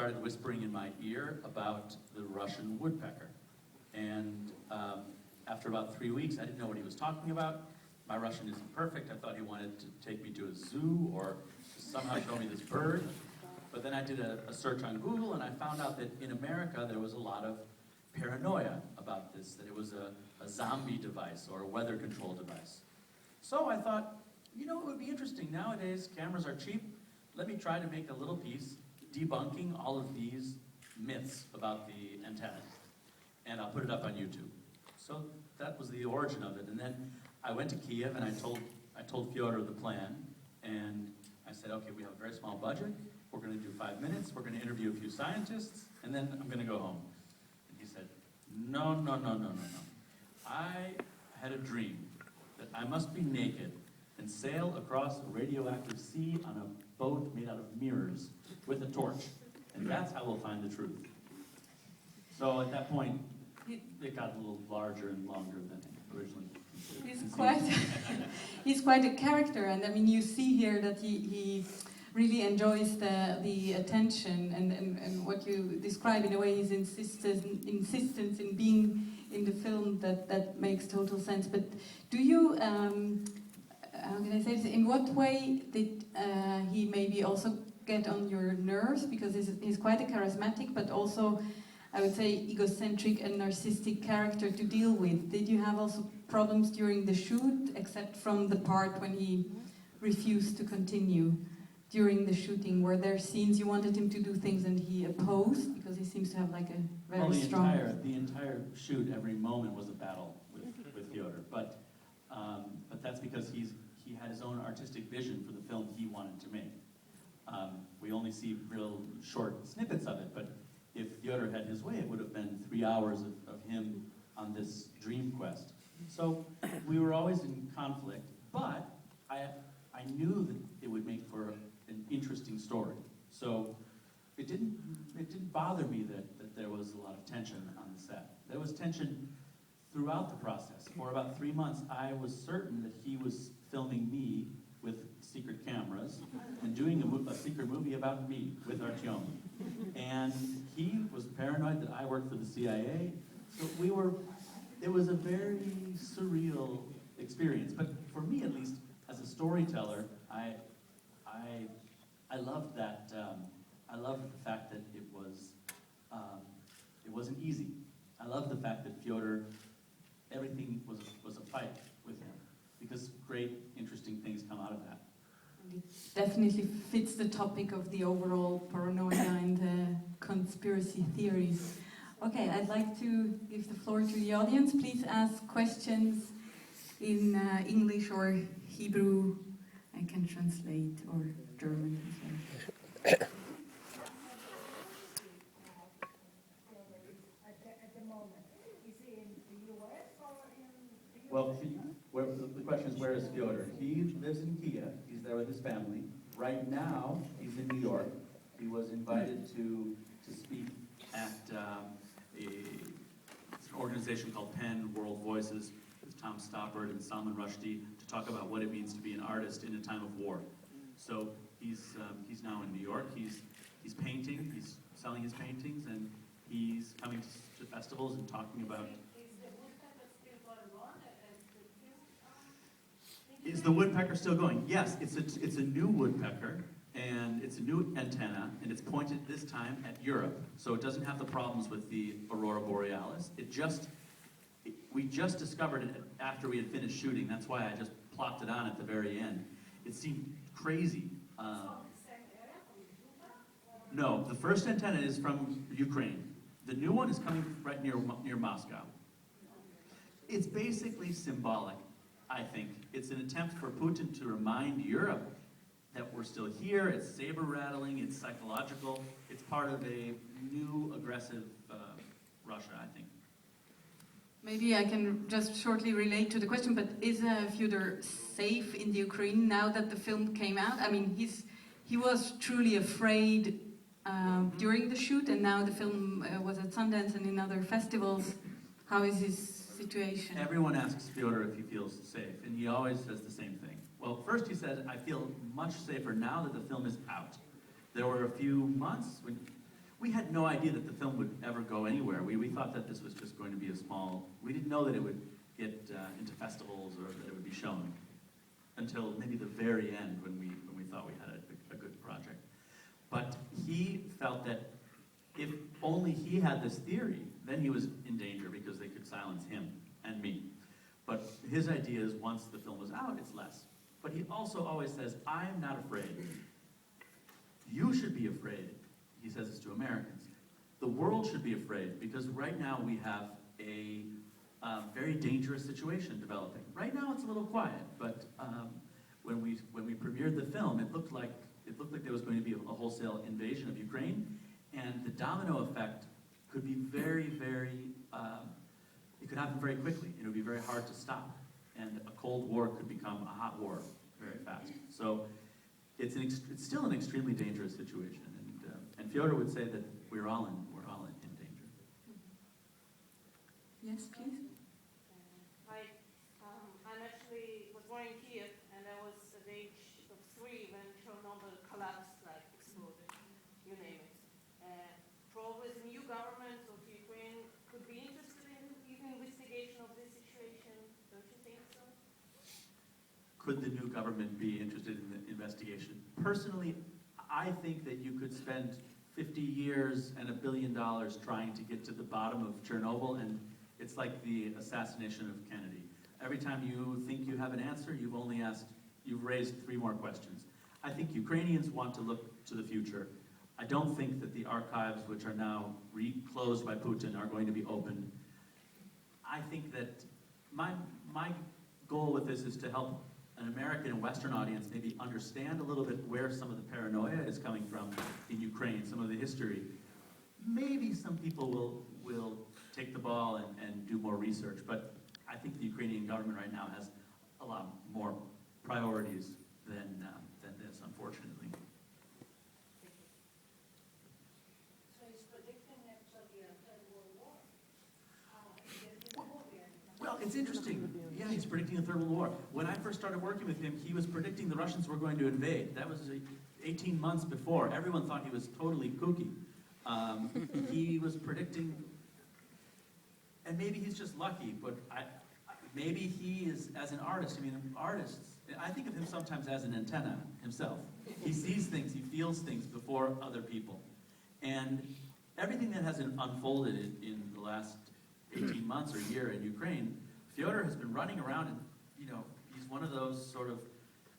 started whispering in my ear about the Russian woodpecker. And after about 3 weeks, I didn't know what he was talking about. My Russian isn't perfect. I thought he wanted to take me to a zoo or somehow show me this bird. But then I did a search on Google, and I found out that in America there was a lot of paranoia about this, that it was a zombie device or a weather control device. So I thought, you know, it would be interesting. Nowadays, cameras are cheap. Let me try to make a little piece debunking all of these myths about the antenna. And I'll put it up on YouTube. So that was the origin of it. And then I went to Kiev and I told Fedor the plan. And I said, okay, we have a very small budget. We're going to do 5 minutes. We're going to interview a few scientists. And then I'm going to go home. And he said, no. I had a dream that I must be naked and sail across a radioactive sea on a boat made out of mirrors with a torch. And that's how we'll find the truth. So at that point, it got a little larger and longer than originally. He's quite a character, and I mean, you see here that he really enjoys the attention and what you describe in a way, his insistence in being in the film that makes total sense. But do you, how can I say this, in what way did he maybe also get on your nerves? Because he's quite a charismatic, but also, I would say, egocentric and narcissistic character to deal with. Did you have also problems during the shoot, except from the part when he refused to continue during the shooting? Were there scenes you wanted him to do things and he opposed, because he seems to have like a very strong... The entire shoot, every moment was a battle with Fedor, but that's because he had his own artistic vision for the film he wanted to make. We only see real short snippets of it, but if Fedor had his way, it would have been 3 hours of him on this dream quest. So we were always in conflict, but I knew that it would make for an interesting story. So it didn't bother me that there was a lot of tension on the set. There was tension throughout the process. For about 3 months, I was certain that he was filming me with secret cameras and doing a secret movie about me with Artyom. And he was paranoid that I worked for the CIA. So it was a very surreal experience. But for me, at least, as a storyteller, I loved that. I loved the fact that it wasn't easy. I loved the fact that Fedor, everything was a fight with him, because great, interesting things come out of that. It definitely fits the topic of the overall paranoia and conspiracy theories. Okay, I'd like to give the floor to the audience. Please ask questions in English or Hebrew. I can translate, or German as well. Well, the question is, where is Fedor? He lives in Kiev. He's there with his family. Right now, he's in New York. He was invited to speak at it's an organization called PEN World Voices with Tom Stoppard and Salman Rushdie to talk about what it means to be an artist in a time of war. So he's now in New York. He's painting. He's selling his paintings, and he's coming to festivals and talking about. Is the woodpecker still going? Yes, it's a new woodpecker, and it's a new antenna, and it's pointed this time at Europe, so it doesn't have the problems with the aurora borealis. We just discovered it after we had finished shooting. That's why I just plopped it on at the very end. It seemed crazy. No, the first antenna is from Ukraine. The new one is coming right near Moscow. It's basically symbolic, I think. It's an attempt for Putin to remind Europe that we're still here. It's saber rattling, it's psychological. It's part of a new aggressive Russia, I think. Maybe I can just shortly relate to the question, but is Fedor safe in the Ukraine now that the film came out? I mean, he was truly afraid during the shoot, and now the film was at Sundance and in other festivals. How is his situation? Everyone asks Fedor if he feels safe, and he always says the same thing. Well, first he said, I feel much safer now that the film is out. There were a few months We had no idea that the film would ever go anywhere. We thought that this was just going to be a small, we didn't know that it would get into festivals or that it would be shown until maybe the very end when we thought we had a good project. But he felt that if only he had this theory, then he was in danger because they could silence him and me. But his idea is once the film was out, it's less. But he also always says, I'm not afraid. You should be afraid. He says this to Americans. The world should be afraid because right now we have a very dangerous situation developing. Right now it's a little quiet, but when we premiered the film, it looked like there was going to be a wholesale invasion of Ukraine, and the domino effect could be very, very. It could happen very quickly. It would be very hard to stop, and a Cold War could become a hot war very fast. So it's still an extremely dangerous situation. And Fedor would say that we're all in danger. Yes, please. Hi, I actually was born in Kiev, and I was at the age of 3 when Chernobyl collapsed, like exploded, you name it. Probably the new government of Ukraine could be interested in even investigation of this situation. Don't you think so? Could the new government be interested in the investigation? Personally, I think that you could spend 50 years and $1 billion trying to get to the bottom of Chernobyl, and it's like the assassination of Kennedy. Every time you think you have an answer, you've raised 3 more questions. I think Ukrainians want to look to the future. I don't think that the archives, which are now closed by Putin, are going to be opened. I think that my goal with this is to help an American and Western audience maybe understand a little bit where some of the paranoia is coming from in Ukraine, some of the history. Maybe some people will take the ball and do more research, but I think the Ukrainian government right now has a lot more priorities than this, unfortunately. So he's predicting actually a third world war. Well, it's interesting. Yeah, he's predicting a third world war. When I first started working with him, he was predicting the Russians were going to invade. That was 18 months before. Everyone thought he was totally kooky. He was predicting, and maybe he's just lucky, but maybe he is, as an artist, I think of him sometimes as an antenna himself. He sees things, he feels things before other people. And everything that has unfolded in the last 18 months or year in Ukraine, Fedor has been running around and, he's one of those sort of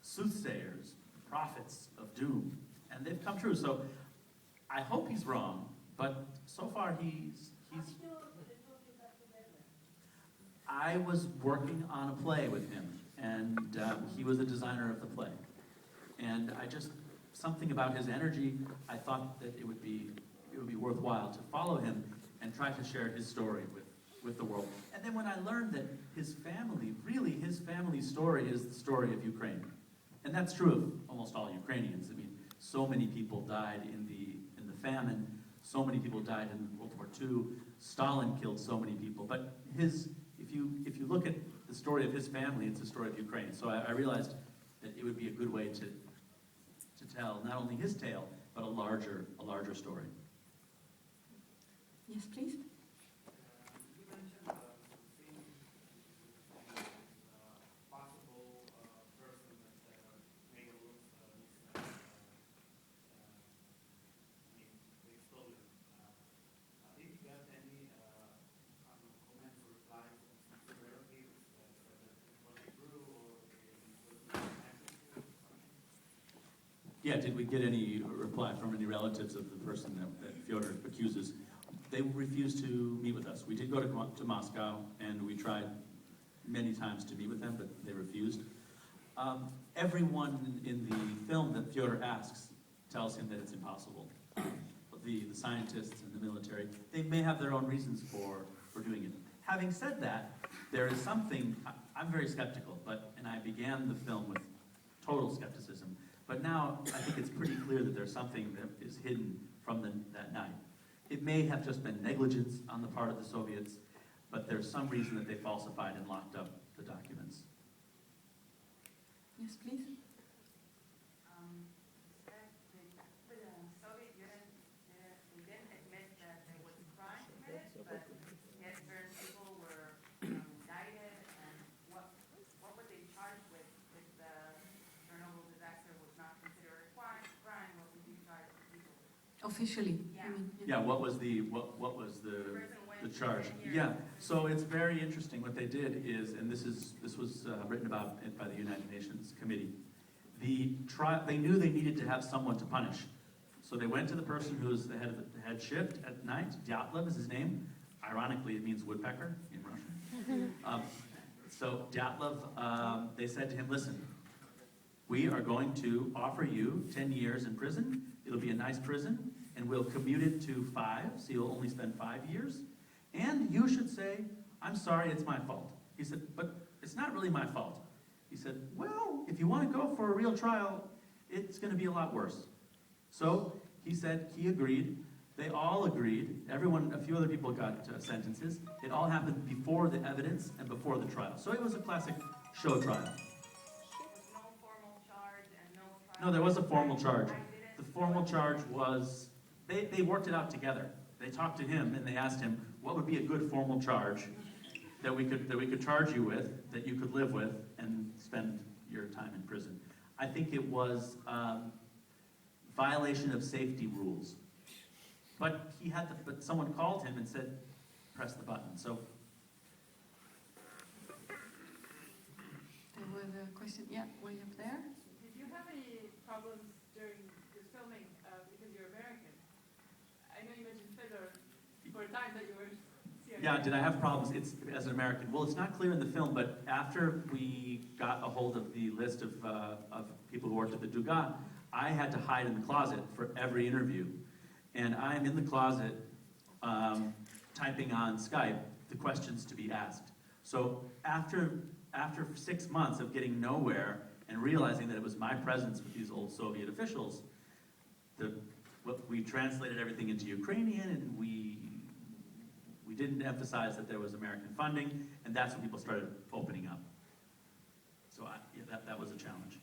soothsayers, prophets of doom. And they've come true. So I hope he's wrong, but so far he's I was working on a play with him, and he was a designer of the play. And something about his energy, I thought that it would be worthwhile to follow him and try to share his story with the world. And then when I learned that his family story is the story of Ukraine. And that's true of almost all Ukrainians. I mean, so many people died in the famine, so many people died in World War II, Stalin killed so many people. But if you look at the story of his family, it's the story of Ukraine. So I realized that it would be a good way to tell not only his tale, but a larger story. Yes, please. You mentioned possible person that may have looked the explosion. Did you get any comments or replies from some relatives that said that it was true or it was not? Yeah, did we get any reply from any relatives of the person that Fedor accuses? They refused to meet with us. We did go to Moscow, and we tried many times to meet with them, but they refused. Everyone in the film that Fedor asks tells him that it's impossible. The scientists and the military, they may have their own reasons for doing it. Having said that, there is something, I'm very skeptical, and I began the film with total skepticism. But now I think it's pretty clear that there's something that is hidden from that night. It may have just been negligence on the part of the Soviets, but there's some reason that they falsified and locked up the documents. Yes, please. The Soviet Union then officially. Yeah. I mean, Yeah, what was the charge? Yeah, so it's very interesting. What they did is, and this was written about by the United Nations Committee. They knew they needed to have someone to punish, so they went to the person who was the head shift at night. Dyatlov is his name. Ironically, it means woodpecker in Russian. So Dyatlov, they said to him, "Listen, we are going to offer you 10 years in prison. It'll be a nice prison, and we'll commute it to 5, so you'll only spend 5 years. And you should say, 'I'm sorry, it's my fault.'" He said, "But it's not really my fault." He said, "Well, if you want to go for a real trial, it's going to be a lot worse." So he said he agreed. They all agreed. Everyone, a few other people got sentences. It all happened before the evidence and before the trial. So it was a classic show trial. There was no formal charge and no trial. No, there was a formal charge. The formal charge was, they worked it out together. They talked to him and they asked him, what would be a good formal charge that we could charge you with, that you could live with, and spend your time in prison. I think it was violation of safety rules. But but someone called him and said, press the button. So there was a question, yeah, way up there. Did you have any problems during this filming because you're American? I know you mentioned Fedor for a time that you were CIA. yeah, did I have problems? It's as an American. Well, it's not clear in the film, but after we got a hold of the list of people who worked at the Duga, I had to hide in the closet for every interview. And I'm in the closet typing on Skype the questions to be asked. So after 6 months of getting nowhere and realizing that it was my presence with these old Soviet officials, we translated everything into Ukrainian, and we didn't emphasize that there was American funding, and that's when people started opening up. So that was a challenge.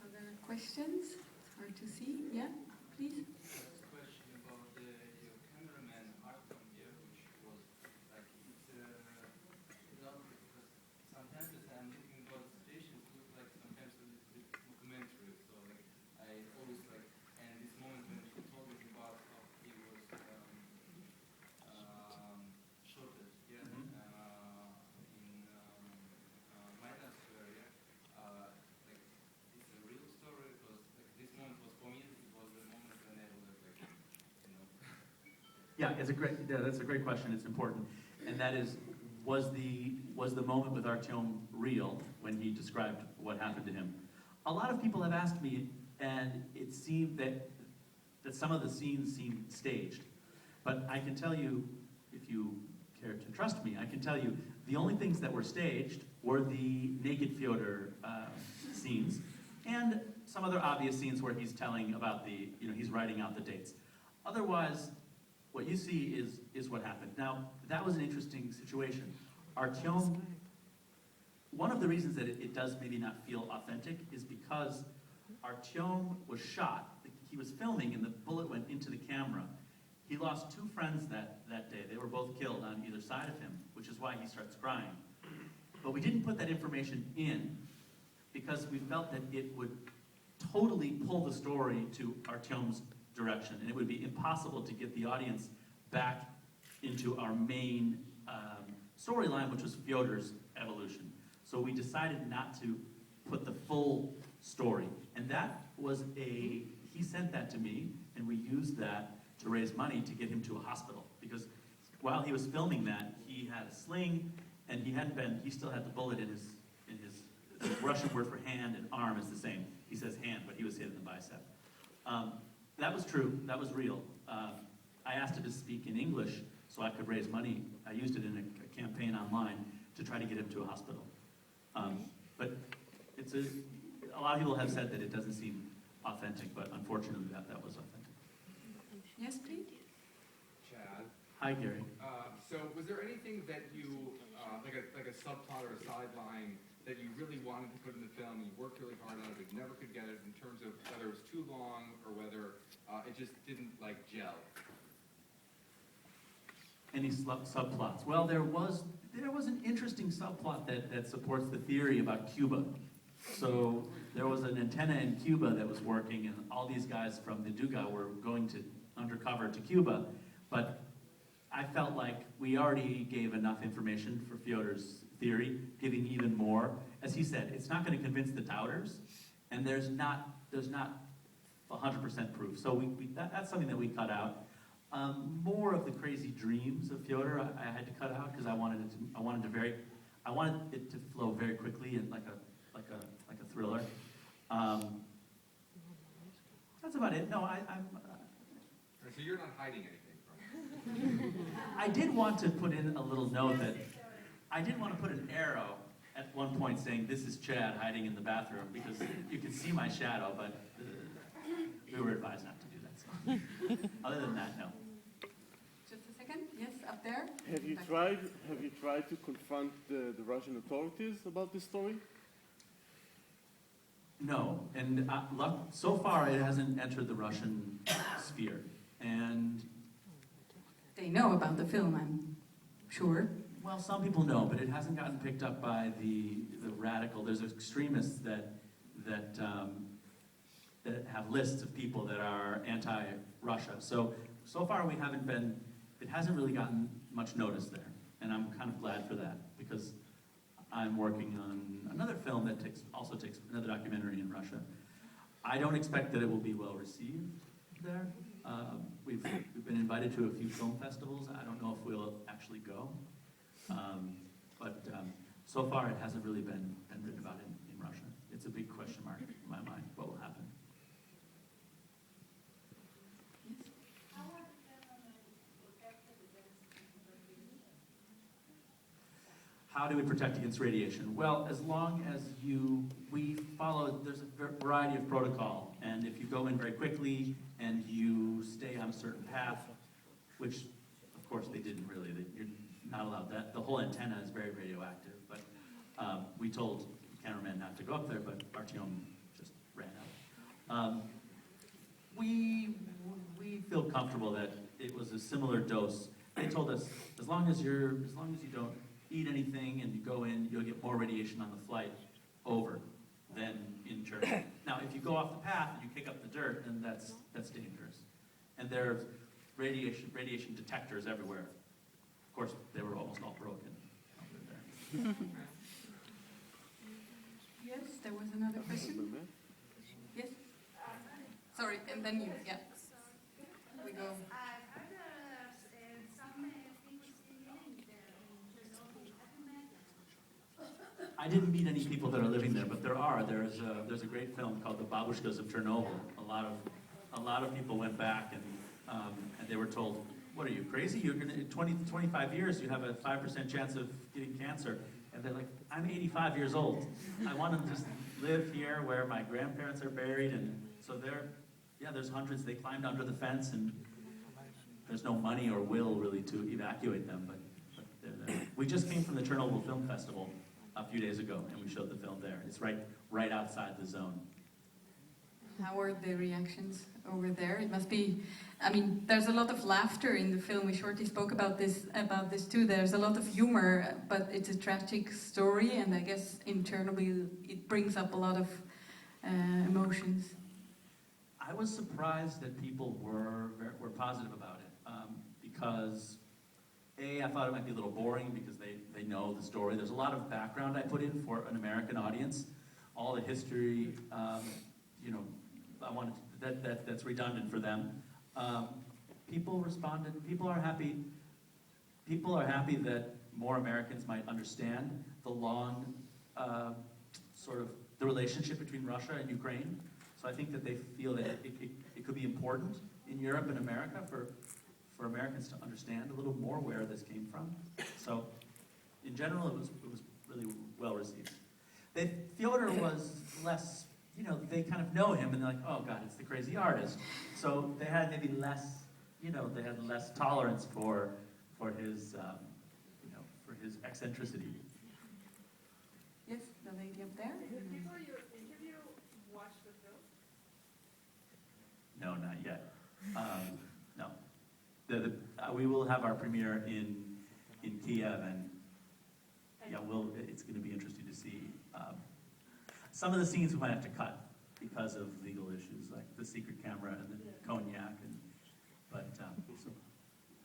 Other questions? It's hard to see. Yeah, please. First question about your cameraman Artem here, which was like because sometimes as I'm looking about stations look like sometimes a little bit documentary. So like I always like, and this moment when he told me about how he was shot yeah, in Maidansk area, like it's a real story because like this moment was for me. It was the moment when I was like, Yeah, that's a great question. It's important, and that is, was the moment with Artyom real when he described what happened to him? A lot of people have asked me, and it seemed that some of the scenes seemed staged. But I can tell you, if you care to trust me, I can tell you the only things that were staged were the naked Fedor scenes, and some other obvious scenes where he's telling about he's writing out the dates. Otherwise, what you see is what happened. Now, that was an interesting situation. Artyom, one of the reasons that it does maybe not feel authentic is because Artyom was shot. He was filming and the bullet went into the camera. He lost 2 friends that day. They were both killed on either side of him, which is why he starts crying. But we didn't put that information in because we felt that it would totally pull the story to Artyom's direction, and it would be impossible to get the audience back into our main storyline, which was Fyodor's evolution. So we decided not to put the full story, and that was he sent that to me, and we used that to raise money to get him to a hospital, because while he was filming that, he had a sling, and he still had the bullet in his the Russian word for hand and arm is the same. He says hand, but he was hit in the bicep. That was true. That was real. I asked him to speak in English so I could raise money. I used it in a campaign online to try to get him to a hospital. But a lot of people have said that it doesn't seem authentic, but unfortunately that was authentic. Yes, please. Chad. Hi, Gary. So was there anything that you, like a subplot or a sideline that you really wanted to put in the film, you worked really hard on it, but you never could get it in terms of whether it was too long or whether it just didn't gel? Any subplots? Well, there was an interesting subplot that supports the theory about Cuba. So there was an antenna in Cuba that was working, and all these guys from the Duga were going to undercover to Cuba, but I felt like we already gave enough information for Fyodor's theory, giving even more. As he said, it's not going to convince the doubters, and there's not 100% proof. So that's something that we cut out. More of the crazy dreams of Fyodor I had to cut out because I wanted it to flow very quickly and like a thriller. That's about it. No, I'm. So you're not hiding anything from it? I did want to put in a little note that I did want to put an arrow at one point saying this is Chad hiding in the bathroom because you can see my shadow, but we were advised not to do that. So other than that, no. Just a second. Yes, up there. Have you tried to confront the Russian authorities about this story? No, and so far it hasn't entered the Russian sphere, and They know about the film, I'm sure. well, some people know, but it hasn't gotten picked up by the radical. There's extremists that have lists of people that are anti-Russia. So far we haven't been. It hasn't really gotten much notice there, and I'm kind of glad for that because I'm working on another film that also takes another documentary in Russia. I don't expect that it will be well received there. We've been invited to a few film festivals. I don't know if we'll actually go, but so far it hasn't really been written about in Russia. It's a big question mark in my mind. What will happen? How do we protect against radiation? Well, as long as we follow, there's a variety of protocol, and if you go in very quickly and you stay on a certain path, which of course they didn't really, you're not allowed that. The whole antenna is very radioactive, but we told the cameraman not to go up there, but Artyom just ran out. We feel comfortable that it was a similar dose. They told us as long as you don't eat anything and you go in, you'll get more radiation on the flight over than in Chernobyl. Now, if you go off the path and you kick up the dirt, then that's dangerous. And there's radiation detectors everywhere. Of course, they were almost all broken. Yes, there was another question. Yes? Sorry, and then you, yeah. We go. I've heard some people still living there in Chernobyl. Have you met them? I didn't meet any people that are living there, but there's a great film called The Babushkas of Chernobyl. A lot of people went back and they were told, "What are you, crazy? You're gonna 25 years, you have a 5% chance of getting cancer." And they're like, "I'm 85 years old. I want to just live here where my grandparents are buried." And so there's hundreds. They climbed under the fence, and there's no money or will really to evacuate them. But they're there. We just came from the Chernobyl Film Festival a few days ago, and we showed the film there. It's right outside the zone. How were the reactions over there? It must be, I mean, there's a lot of laughter in the film. We shortly spoke about this too. There's a lot of humor, but it's a tragic story, and I guess in Chernobyl it brings up a lot of emotions. I was surprised that people were positive about it because I thought it might be a little boring because they know the story. There's a lot of background I put in for an American audience, all the history. I wanted that's redundant for them. People responded. People are happy. People are happy that more Americans might understand the long sort of the relationship between Russia and Ukraine. So I think that they feel that it could be important in Europe and America for Americans to understand a little more where this came from. So in general, it was really well received. Fedor was less, they kind of know him and they're like, oh God, it's the crazy artist. So they had maybe less, they had less tolerance for his, for his eccentricity. Yes, the lady up there. Before you interview, watch the film? No, not yet. No. We will have our premiere in Kiev, and yeah, it's going to be interesting to see. Some of the scenes we might have to cut because of legal issues, like the secret camera and the cognac, but so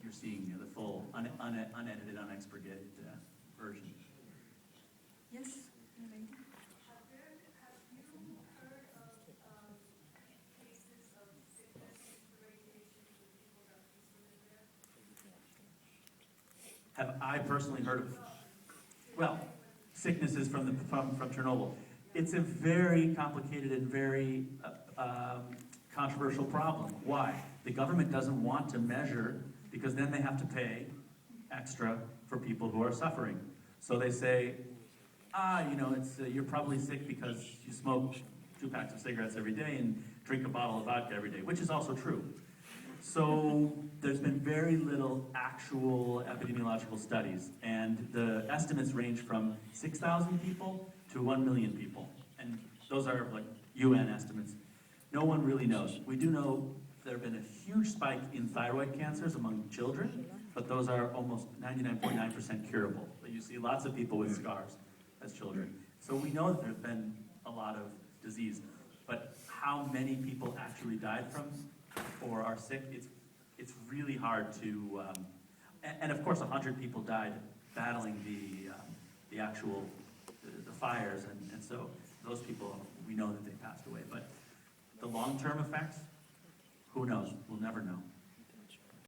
you're seeing the full unedited, unexpurgated version. Yes. Have you heard of cases of sickness due to radiation with people that used to live there? Have I personally heard of, well, sicknesses from Chernobyl? It's a very complicated and very controversial problem. Why? The government doesn't want to measure because then they have to pay extra for people who are suffering. So they say, you're probably sick because you smoke 2 packs of cigarettes every day and drink a bottle of vodka every day, which is also true. So there's been very little actual epidemiological studies, and the estimates range from 6,000 people to 1 million people. And those are like UN estimates. No one really knows. We do know there have been a huge spike in thyroid cancers among children, but those are almost 99.9% curable. But you see lots of people with scars as children. So we know that there's been a lot of disease, but how many people actually died from or are sick, it's really hard to, and of course 100 people died battling the actual the fires, and so those people, we know that they passed away, but the long-term effects, who knows? We'll never know.